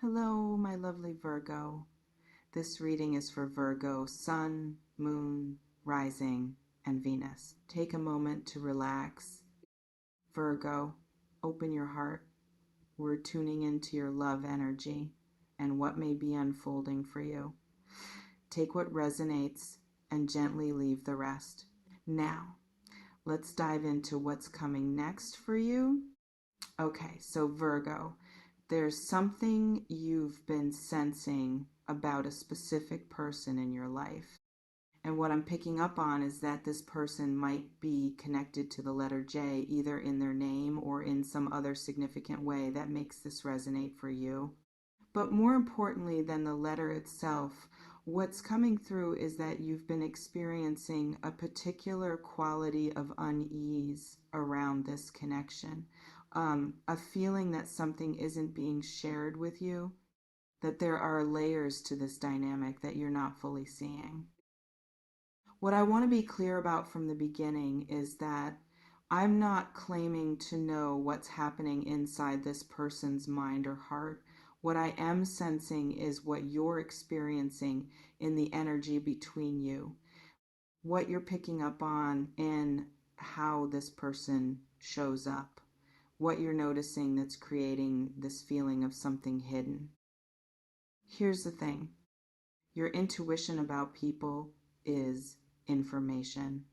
Hello, my lovely Virgo. This reading is for Virgo, Sun, Moon, Rising, and Venus. Take a moment to relax. Virgo, open your heart. We're tuning into your love energy and what may be unfolding for you. Take what resonates and gently leave the rest. Now, let's dive into what's coming next for you. Okay, so Virgo, there's something you've been sensing about a specific person in your life. And what I'm picking up on is that this person might be connected to the letter J, either in their name or in some other significant way that makes this resonate for you. But more importantly than the letter itself, what's coming through is that you've been experiencing a particular quality of unease around this connection. A feeling that something isn't being shared with you, that there are layers to this dynamic that you're not fully seeing. What I want to be clear about from the beginning is that I'm not claiming to know what's happening inside this person's mind or heart. What I am sensing is what you're experiencing in the energy between you, what you're picking up on in how this person shows up, what you're noticing that's creating this feeling of something hidden. Here's the thing. Your intuition about people is information.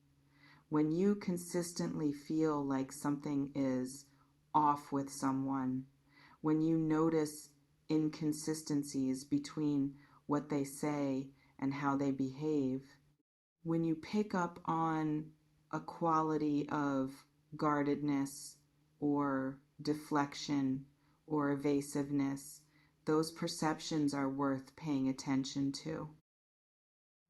When you consistently feel like something is off with someone, when you notice inconsistencies between what they say and how they behave, when you pick up on a quality of guardedness or deflection or evasiveness, those perceptions are worth paying attention to.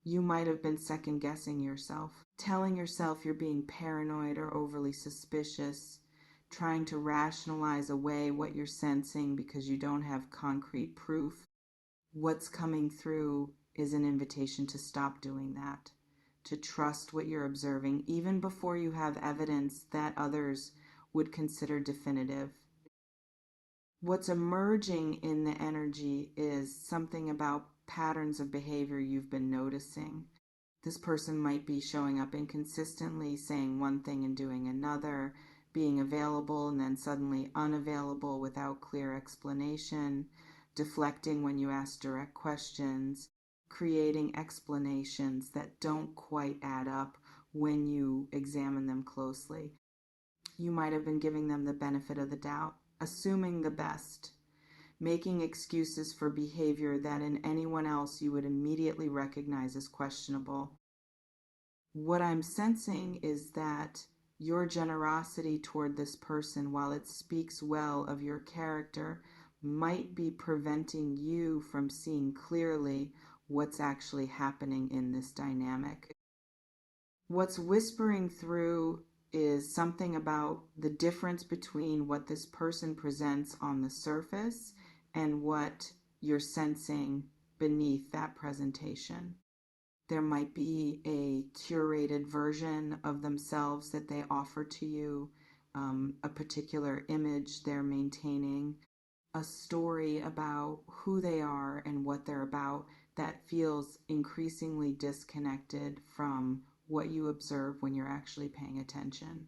You might have been second guessing yourself, telling yourself you're being paranoid or overly suspicious, trying to rationalize away what you're sensing because you don't have concrete proof. What's coming through is an invitation to stop doing that, to trust what you're observing, even before you have evidence that others would consider definitive. What's emerging in the energy is something about patterns of behavior you've been noticing. This person might be showing up inconsistently, saying one thing and doing another, being available and then suddenly unavailable without clear explanation, deflecting when you ask direct questions, creating explanations that don't quite add up when you examine them closely. You might have been giving them the benefit of the doubt, assuming the best, making excuses for behavior that in anyone else you would immediately recognize as questionable. What I'm sensing is that your generosity toward this person, while it speaks well of your character, might be preventing you from seeing clearly what's actually happening in this dynamic. What's whispering through is something about the difference between what this person presents on the surface and what you're sensing beneath that presentation. There might be a curated version of themselves that they offer to you, a particular image they're maintaining, a story about who they are and what they're about that feels increasingly disconnected from what you observe when you're actually paying attention.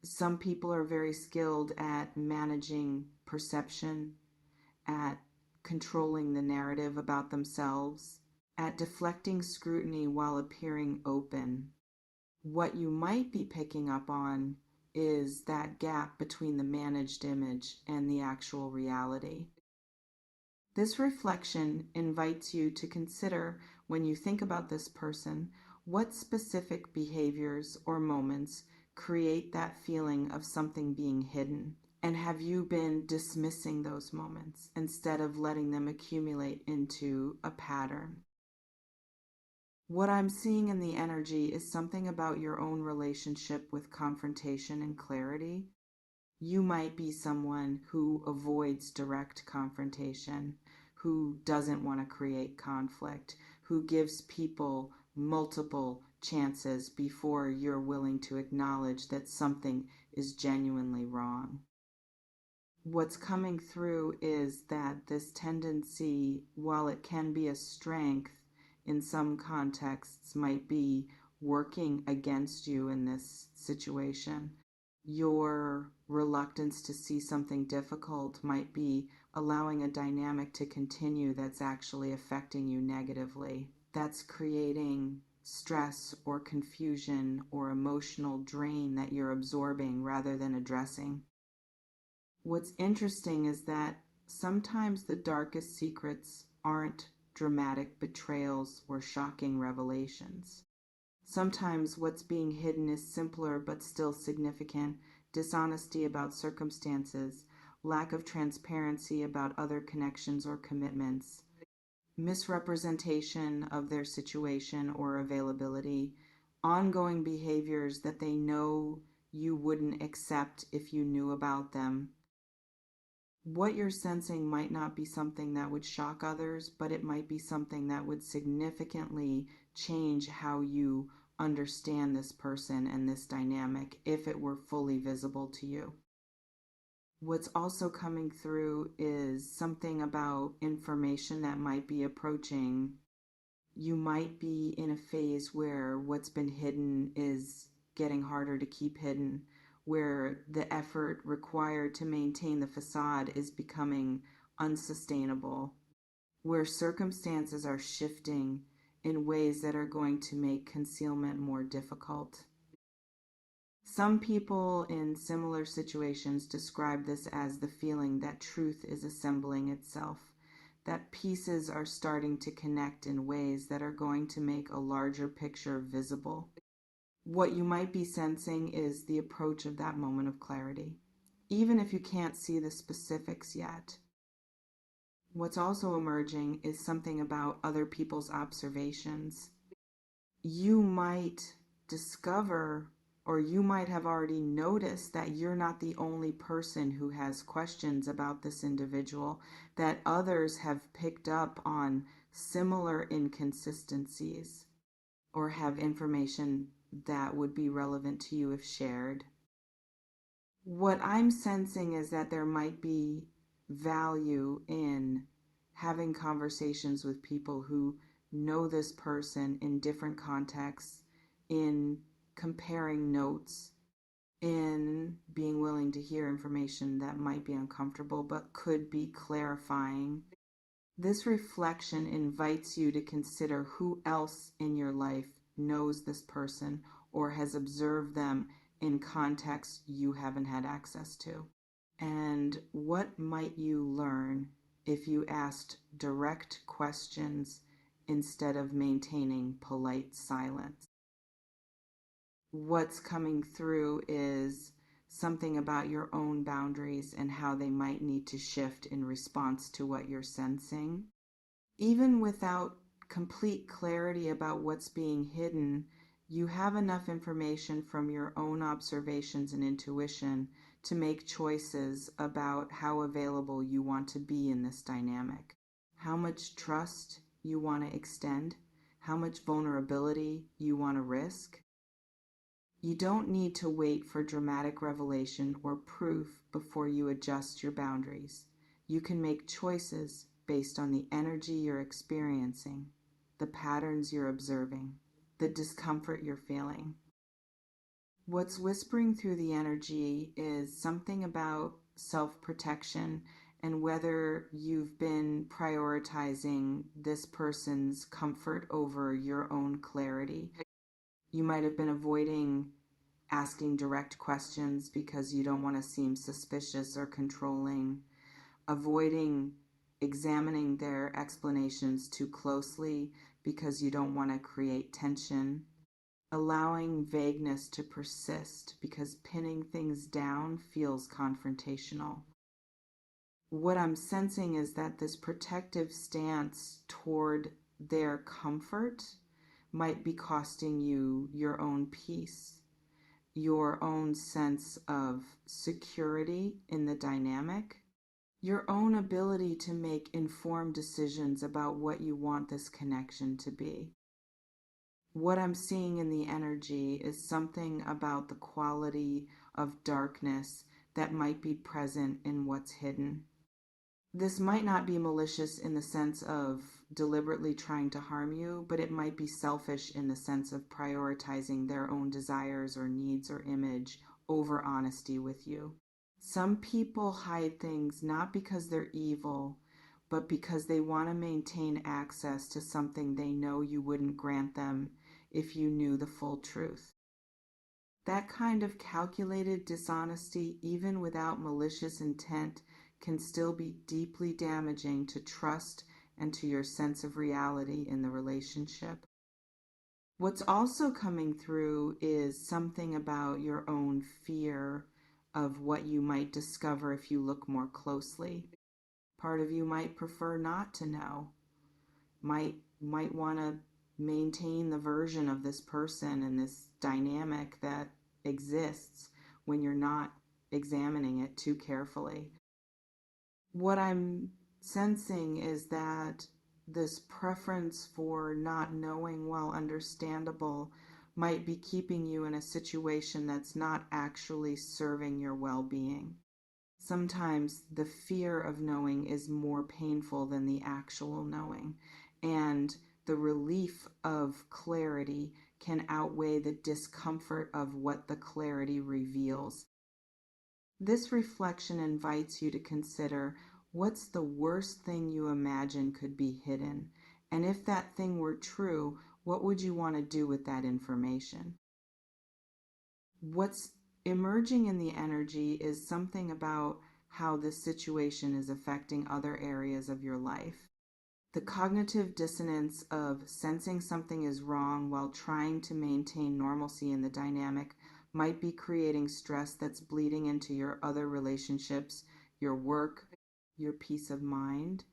Some people are very skilled at managing perception, at controlling the narrative about themselves, at deflecting scrutiny while appearing open. What you might be picking up on is that gap between the managed image and the actual reality. This reflection invites you to consider, when you think about this person, what specific behaviors or moments create that feeling of something being hidden? And have you been dismissing those moments instead of letting them accumulate into a pattern? What I'm seeing in the energy is something about your own relationship with confrontation and clarity. You might be someone who avoids direct confrontation, who doesn't want to create conflict, who gives people multiple chances before you're willing to acknowledge that something is genuinely wrong. What's coming through is that this tendency, while it can be a strength in some contexts, might be working against you in this situation. Your reluctance to see something difficult might be allowing a dynamic to continue that's actually affecting you negatively. That's creating stress or confusion or emotional drain that you're absorbing rather than addressing. What's interesting is that sometimes the darkest secrets aren't dramatic betrayals or shocking revelations. Sometimes what's being hidden is simpler but still significant: dishonesty about circumstances, lack of transparency about other connections or commitments, misrepresentation of their situation or availability, ongoing behaviors that they know you wouldn't accept if you knew about them. What you're sensing might not be something that would shock others, but it might be something that would significantly change how you understand this person and this dynamic if it were fully visible to you. What's also coming through is something about information that might be approaching. You might be in a phase where what's been hidden is getting harder to keep hidden, where the effort required to maintain the facade is becoming unsustainable, where circumstances are shifting in ways that are going to make concealment more difficult. Some people in similar situations describe this as the feeling that truth is assembling itself, that pieces are starting to connect in ways that are going to make a larger picture visible. What you might be sensing is the approach of that moment of clarity, even if you can't see the specifics yet. What's also emerging is something about other people's observations. You might discover, or you might have already noticed, that you're not the only person who has questions about this individual, that others have picked up on similar inconsistencies or have information that would be relevant to you if shared. What I'm sensing is that there might be value in having conversations with people who know this person in different contexts, in comparing notes, in being willing to hear information that might be uncomfortable but could be clarifying. This reflection invites you to consider who else in your life knows this person or has observed them in contexts you haven't had access to. And what might you learn if you asked direct questions instead of maintaining polite silence? What's coming through is something about your own boundaries and how they might need to shift in response to what you're sensing. Even without complete clarity about what's being hidden, you have enough information from your own observations and intuition to make choices about how available you want to be in this dynamic, how much trust you want to extend, how much vulnerability you want to risk. You don't need to wait for dramatic revelation or proof before you adjust your boundaries. You can make choices based on the energy you're experiencing, the patterns you're observing, the discomfort you're feeling. What's whispering through the energy is something about self-protection and whether you've been prioritizing this person's comfort over your own clarity. You might have been avoiding asking direct questions because you don't want to seem suspicious or controlling, avoiding examining their explanations too closely because you don't want to create tension, allowing vagueness to persist because pinning things down feels confrontational. What I'm sensing is that this protective stance toward their comfort might be costing you your own peace, your own sense of security in the dynamic, your own ability to make informed decisions about what you want this connection to be. What I'm seeing in the energy is something about the quality of darkness that might be present in what's hidden. This might not be malicious in the sense of deliberately trying to harm you, but it might be selfish in the sense of prioritizing their own desires or needs or image over honesty with you. Some people hide things not because they're evil, but because they want to maintain access to something they know you wouldn't grant them if you knew the full truth. That kind of calculated dishonesty, even without malicious intent, can still be deeply damaging to trust and to your sense of reality in the relationship. What's also coming through is something about your own fear of what you might discover if you look more closely. Part of you might prefer not to know, might want to maintain the version of this person and this dynamic that exists when you're not examining it too carefully. What I'm sensing is that this preference for not knowing, while understandable, might be keeping you in a situation that's not actually serving your well-being. Sometimes the fear of knowing is more painful than the actual knowing, and the relief of clarity can outweigh the discomfort of what the clarity reveals. This reflection invites you to consider, what's the worst thing you imagine could be hidden? And if that thing were true, what would you want to do with that information? What's emerging in the energy is something about how this situation is affecting other areas of your life. The cognitive dissonance of sensing something is wrong while trying to maintain normalcy in the dynamic might be creating stress that's bleeding into your other relationships, your work, your peace of mind.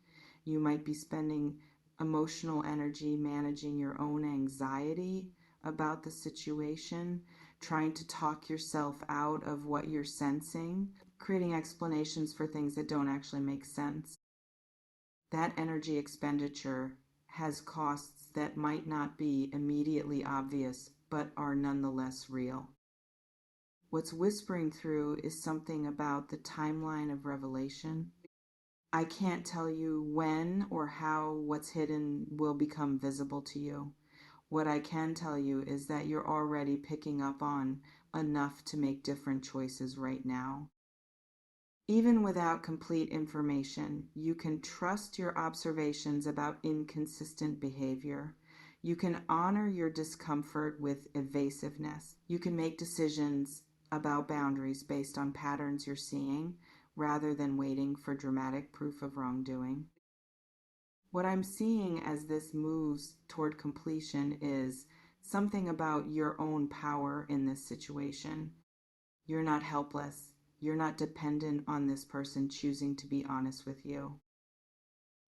You might be spending emotional energy managing your own anxiety about the situation, trying to talk yourself out of what you're sensing, creating explanations for things that don't actually make sense. That energy expenditure has costs that might not be immediately obvious, but are nonetheless real. What's whispering through is something about the timeline of revelation. I can't tell you when or how what's hidden will become visible to you. What I can tell you is that you're already picking up on enough to make different choices right now. Even without complete information, you can trust your observations about inconsistent behavior. You can honor your discomfort with evasiveness. You can make decisions about boundaries based on patterns you're seeing, rather than waiting for dramatic proof of wrongdoing. What I'm seeing as this moves toward completion is something about your own power in this situation. You're not helpless. You're not dependent on this person choosing to be honest with you.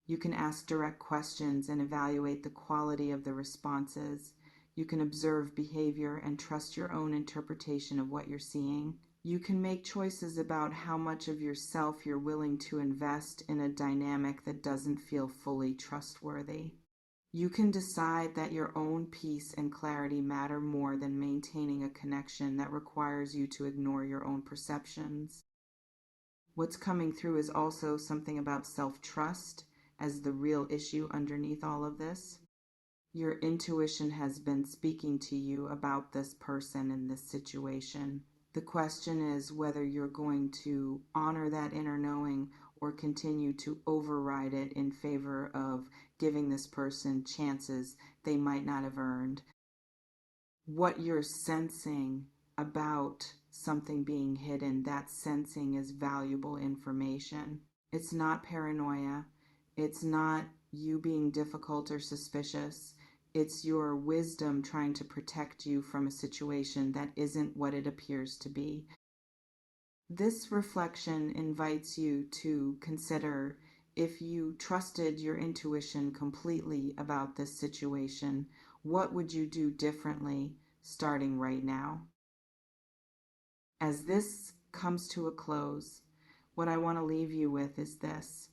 You can ask direct questions and evaluate the quality of the responses. You can observe behavior and trust your own interpretation of what you're seeing. You can make choices about how much of yourself you're willing to invest in a dynamic that doesn't feel fully trustworthy. You can decide that your own peace and clarity matter more than maintaining a connection that requires you to ignore your own perceptions. What's coming through is also something about self-trust as the real issue underneath all of this. Your intuition has been speaking to you about this person and this situation. The question is whether you're going to honor that inner knowing or continue to override it in favor of giving this person chances they might not have earned. What you're sensing about something being hidden, that sensing is valuable information. It's not paranoia. It's not you being difficult or suspicious. It's your wisdom trying to protect you from a situation that isn't what it appears to be. This reflection invites you to consider, if you trusted your intuition completely about this situation, what would you do differently starting right now? As this comes to a close, what I want to leave you with is this.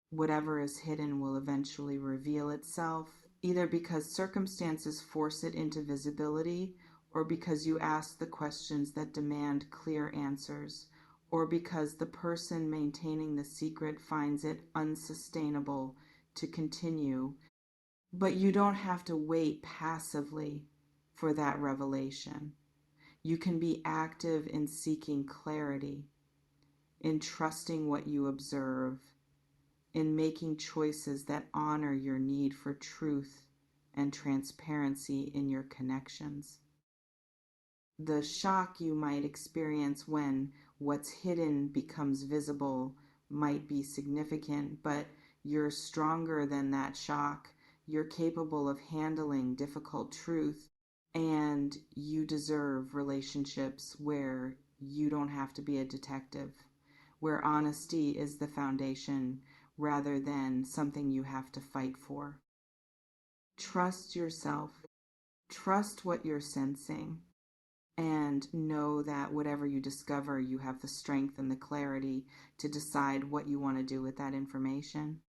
Whatever is hidden will eventually reveal itself, either because circumstances force it into visibility or because you ask the questions that demand clear answers, or because the person maintaining the secret finds it unsustainable to continue. But you don't have to wait passively for that revelation. You can be active in seeking clarity, in trusting what you observe, in making choices that honor your need for truth and transparency in your connections. The shock you might experience when what's hidden becomes visible might be significant, but you're stronger than that shock. You're capable of handling difficult truth, and you deserve relationships where you don't have to be a detective, where honesty is the foundation rather than something you have to fight for. Trust yourself, trust what you're sensing, and know that whatever you discover, you have the strength and the clarity to decide what you want to do with that information.